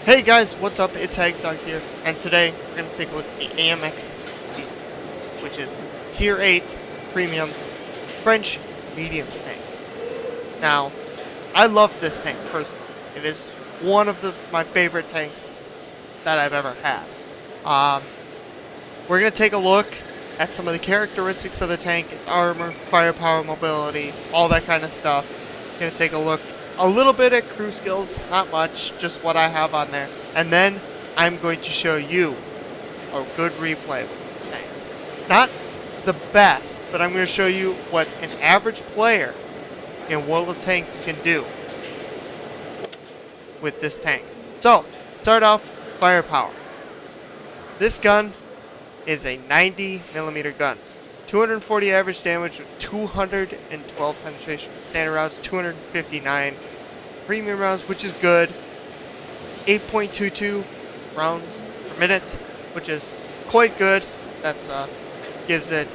Hey guys, what's up? It's Hagstock here, and today we're going to take a look at the AMX CDC, which is Tier 8 Premium French Medium Tank. Now, I love this tank personally. It is one of my favorite tanks that I've ever had. We're going to take a look at some of the characteristics of the tank, its armor, firepower, mobility, all that kind of stuff. We're going to take a look a little bit at crew skills, not much, just what I have on there. And then I'm going to show you a good replay with this tank. Not the best, but I'm going to show you what an average player in World of Tanks can do with this tank. So, start off firepower. This gun is a 90mm gun. 240 average damage with 212 penetration with standard rounds, 259 premium rounds, which is good. 8.22 rounds per minute, which is quite good. That's gives it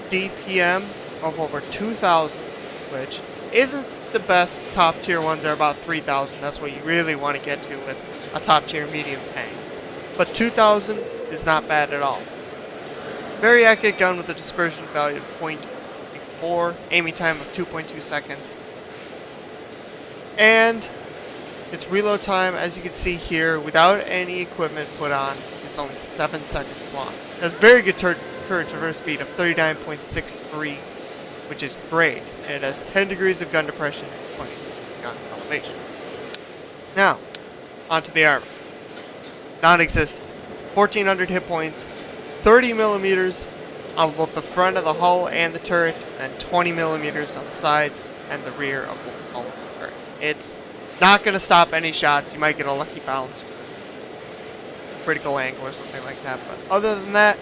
DPM of over 2,000, which isn't the best. Top tier ones are about 3,000. That's what you really want to get to with a top tier medium tank. But 2,000 is not bad at all. Very accurate gun with a dispersion value of 0.4, aiming time of 2.2 seconds. And its reload time, as you can see here, without any equipment put on, is only 7 seconds long. It has very good turret traverse speed of 39.63, which is great. And it has 10 degrees of gun depression and 20 gun elevation. Now, onto the armor. Non-existent. 1,400 hit points. 30 millimeters on both the front of the hull and the turret, and 20 millimeters on the sides and the rear of the hull and the turret. It's not going to stop any shots. You might get a lucky bounce, critical angle or something like that, but other than that,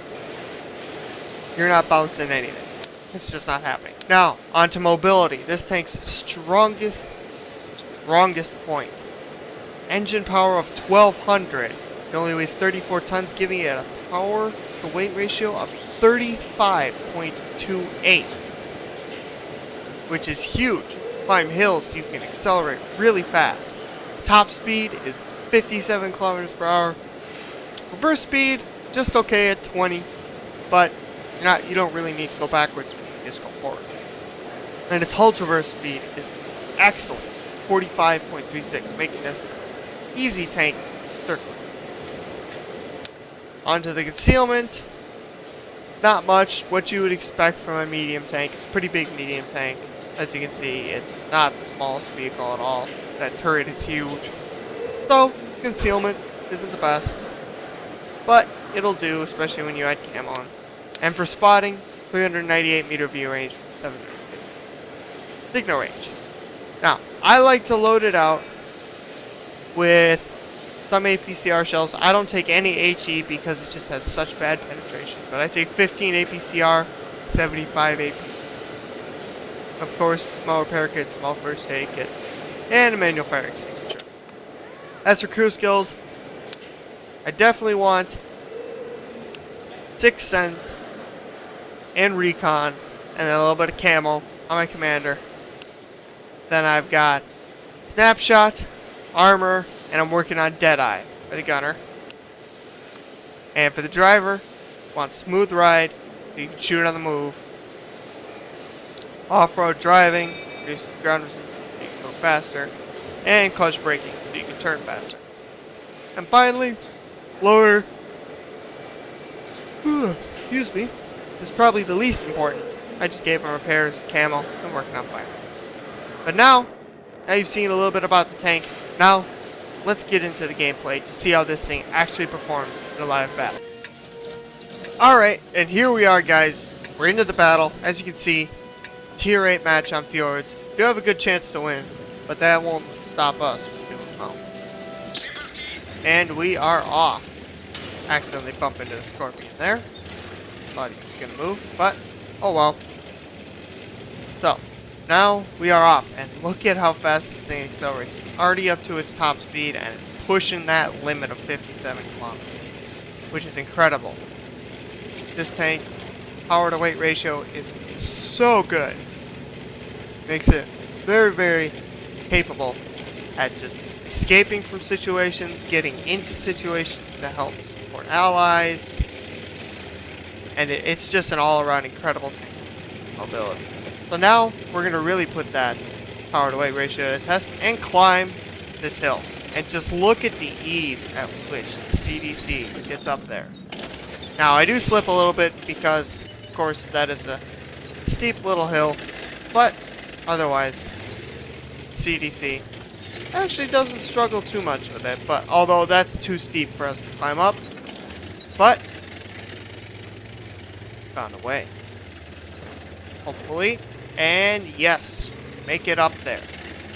you're not bouncing anything. It's just not happening. Now, onto mobility. This tank's strongest point. Engine power of 1,200. It only weighs 34 tons, giving it a power to weight ratio of 35.28, which is huge. Climb hills, so you can accelerate really fast. Top speed is 57 kilometers per hour. Reverse speed, just okay at 20, but you don't really need to go backwards when you just go forward. And its hull traverse speed is excellent, 45.36, making this an easy tank to circle. Onto the concealment. Not much. What you would expect from a medium tank. It's a pretty big medium tank. As you can see, it's not the smallest vehicle at all. That turret is huge. So, its concealment isn't the best. But it'll do, especially when you add camo on. And for spotting, 398 meter view range, 750. Signal range. Now, I like to load it out with some APCR shells. I don't take any HE because it just has such bad penetration. But I take 15 APCR, 75 AP. Of course, small repair kit, small first aid kit, and a manual fire extinguisher. As for crew skills, I definitely want 6th Sense and Recon, and then a little bit of camo on my commander. Then I've got Snapshot, Armor, and I'm working on Deadeye for the gunner. And for the driver, want Smooth Ride, so you can shoot on the move. Off-road driving, reduces ground resistance so you can go faster. And clutch braking, so you can turn faster. And finally, loader, excuse me, is probably the least important. I just gave him repairs, camo, and working on fire. But now you've seen a little bit about the tank. Now, let's get into the gameplay to see how this thing actually performs in a live battle. Alright, and here we are, guys. We're into the battle. As you can see, Tier 8 match on Fjords. You have a good chance to win, but that won't stop us from doing well. And we are off. Accidentally bump into the Scorpion there. Thought he was going to move, but oh well. So, now we are off, and look at how fast this thing accelerates. It's already up to its top speed, and it's pushing that limit of 57 kilometers, which is incredible. This tank, power to weight ratio is so good. Makes it very, very capable at just escaping from situations, getting into situations to help support allies, and it's just an all-around incredible tank mobility. So now we're going to really put that power to weight ratio to the test and climb this hill. And just look at the ease at which the CDC gets up there. Now I do slip a little bit because, of course, that is a steep little hill, but otherwise, CDC actually doesn't struggle too much with it, but although that's too steep for us to climb up, but found a way. Hopefully, and yes, make it up there.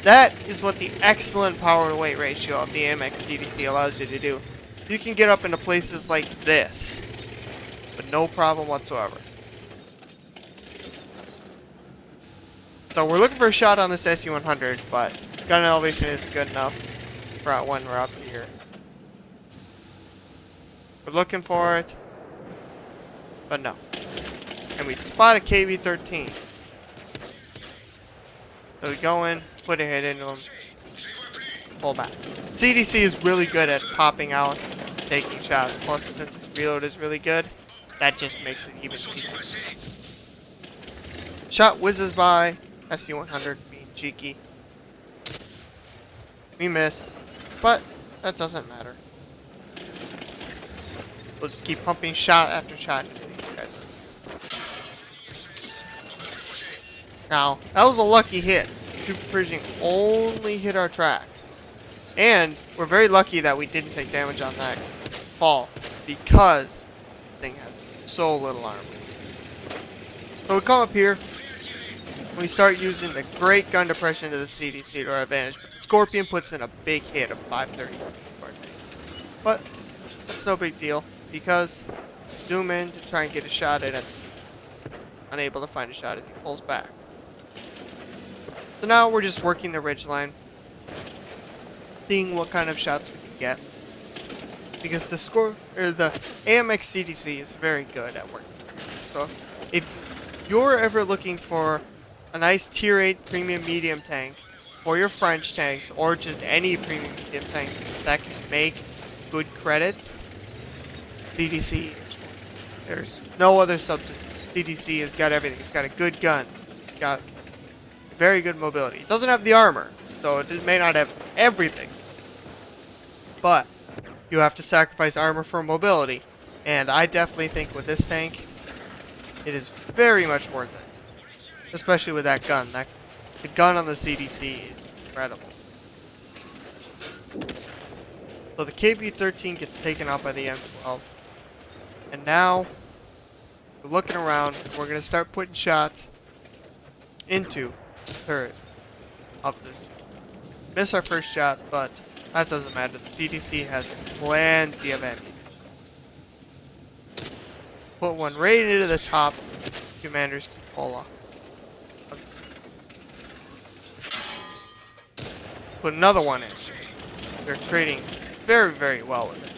That is what the excellent power to weight ratio of the AMX CDC allows you to do. You can get up into places like this, but no problem whatsoever. So we're looking for a shot on this SU-100, but gun elevation isn't good enough for when we're up here. We're looking for it, but no. And we spot a KV-13. So we go in, put a hit into him, pull back. CDC is really good at popping out, taking shots. Plus, since its reload is really good, that just makes it even easier. Shot whizzes by, SU-100 being cheeky. We miss, but that doesn't matter. We'll just keep pumping shot after shot into these guys. Now, that was a lucky hit. Super Pershing only hit our track. And we're very lucky that we didn't take damage on that fall, because this thing has so little armor. So we come up here, and we start using the great gun depression to the CDC to our advantage. But the Scorpion puts in a big hit of 530. But that's no big deal, because zoom in to try and get a shot at it. Unable to find a shot as he pulls back. So now we're just working the ridgeline, seeing what kind of shots we can get. Because the AMX CDC is very good at working. So if you're ever looking for a nice tier 8 premium medium tank, or your French tanks, or just any premium medium tank that can make good credits, CDC, there's no other substitute. CDC has got everything. It's got a good gun. It's got very good mobility. It doesn't have the armor, so it may not have everything. But you have to sacrifice armor for mobility. And I definitely think with this tank, it is very much worth it. Especially with that gun. The gun on the CDC is incredible. So the KV-13 gets taken out by the M12. And now, we're looking around, we're going to start putting shots into the turret of this. Miss our first shot, but that doesn't matter. The CDC has plenty of ammunition. Put one right into the top. Commanders can pull off. Put another one in. They're trading very, very well with it.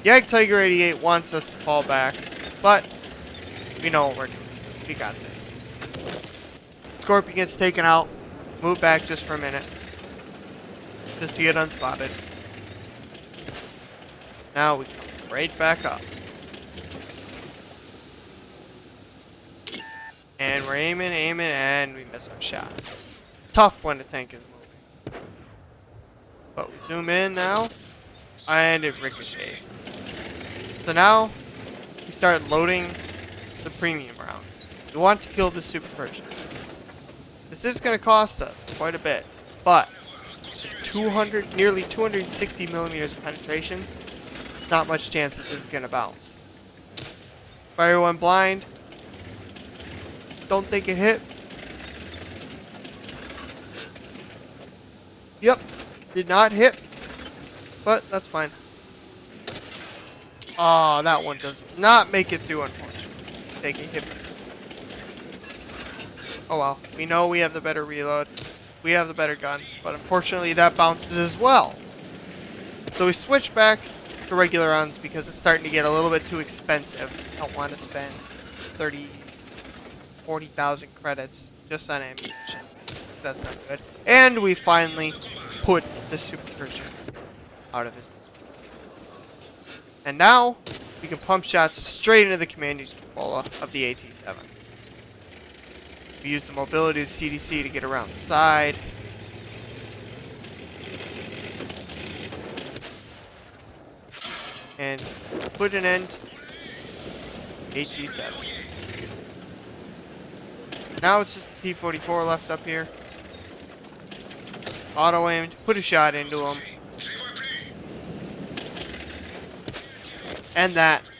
Yag Tiger 88 wants us to fall back, but we know what we're doing. We got this. Scorpion gets taken out. Move back just for a minute. Just to get unspotted. Now we come right back up. And we're aiming, and we miss our shot. Tough when the tank is moving. But we zoom in now, and it ricochets. So now, we start loading the premium rounds. We want to kill the Super Pershing. This is going to cost us quite a bit, but nearly 260 millimeters of penetration, not much chance that this is going to bounce. Fire one blind. Don't think it hit. Yep, did not hit, but that's fine. Oh, that one does not make it through, unfortunately. Take a hit. Oh well, we know we have the better reload. We have the better gun, but unfortunately that bounces as well. So we switch back to regular rounds because it's starting to get a little bit too expensive. I don't want to spend 40,000 credits just on ammunition. That's not good. And we finally put the supercharger out of his misery. And now we can pump shots straight into the command user cupola of the AT-7. We use the mobility of the CDC to get around the side. And put an end to AT-7. Now it's just the T-44 left up here. Auto aimed, put a shot into him. And that is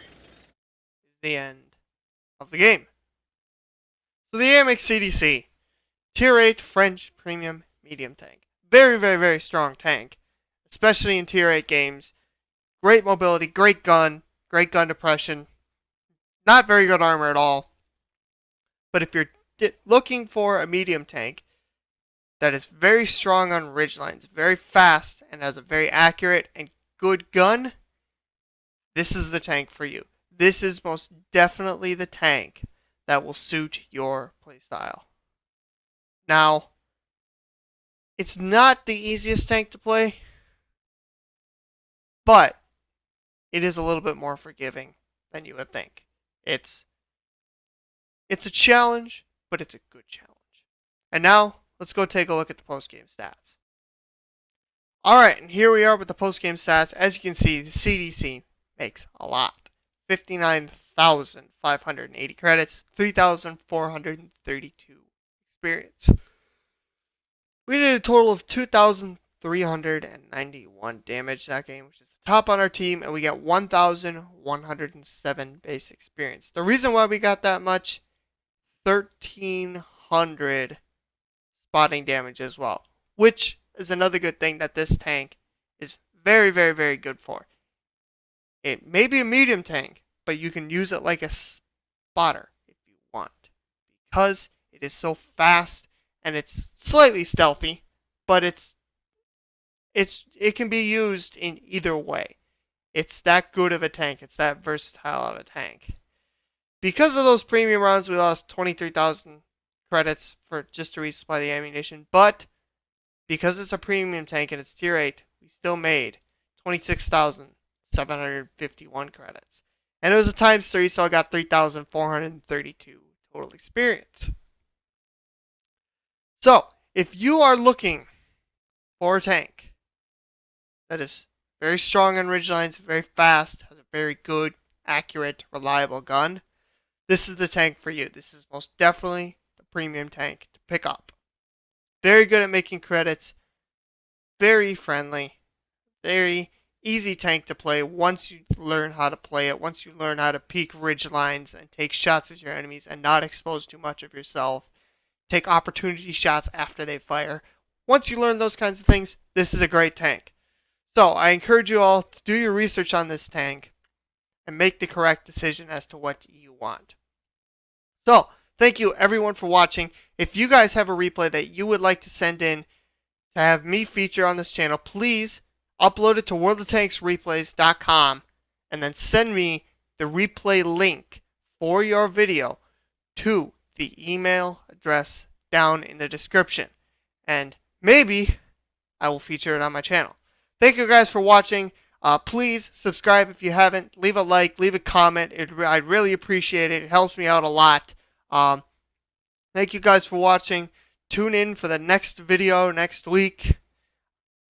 the end of the game. So the AMX CDC, Tier 8 French Premium Medium Tank. Very, very, very strong tank, especially in Tier 8 games. Great mobility, great gun depression. Not very good armor at all. But if you're looking for a medium tank that is very strong on ridgelines, very fast, and has a very accurate and good gun, this is the tank for you. This is most definitely the tank that will suit your playstyle. Now, it's not the easiest tank to play, but it is a little bit more forgiving than you would think. It's a challenge, but it's a good challenge. And now, let's go take a look at the post-game stats. Alright, and here we are with the post-game stats. As you can see, the CDC makes a lot. 59,580 credits, 3,432 experience. We did a total of 2,391 damage that game, which is the top on our team, and we got 1,107 base experience. The reason why we got that much, 1,300 spotting damage as well, which is another good thing that this tank is very, very, very good for. It may be a medium tank, but you can use it like a spotter if you want, because it is so fast and it's slightly stealthy, but it can be used in either way. It's that good of a tank. It's that versatile of a tank. Because of those premium rounds, we lost 23,000 credits for just to resupply the ammunition, but because it's a premium tank and it's tier 8, we still made 26,751 credits. And it was a times 3, so I got 3,432 total experience. So, if you are looking for a tank that is very strong on ridgelines, very fast, has a very good, accurate, reliable gun, this is the tank for you. This is most definitely the premium tank to pick up. Very good at making credits, very friendly, very easy tank to play once you learn how to play it, once you learn how to peek ridge lines and take shots at your enemies and not expose too much of yourself. Take opportunity shots after they fire. Once you learn those kinds of things, this is a great tank. So I encourage you all to do your research on this tank and make the correct decision as to what you want. So, thank you everyone for watching. If you guys have a replay that you would like to send in to have me feature on this channel, please upload it to worldoftanksreplays.com and then send me the replay link for your video to the email address down in the description. And maybe I will feature it on my channel. Thank you guys for watching. Please subscribe if you haven't. Leave a like, leave a comment. I'd really appreciate it. It helps me out a lot. Thank you guys for watching. Tune in for the next video next week.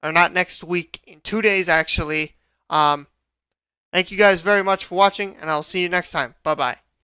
Or not next week, in 2 days actually. Thank you guys very much for watching, and I'll see you next time. Bye-bye.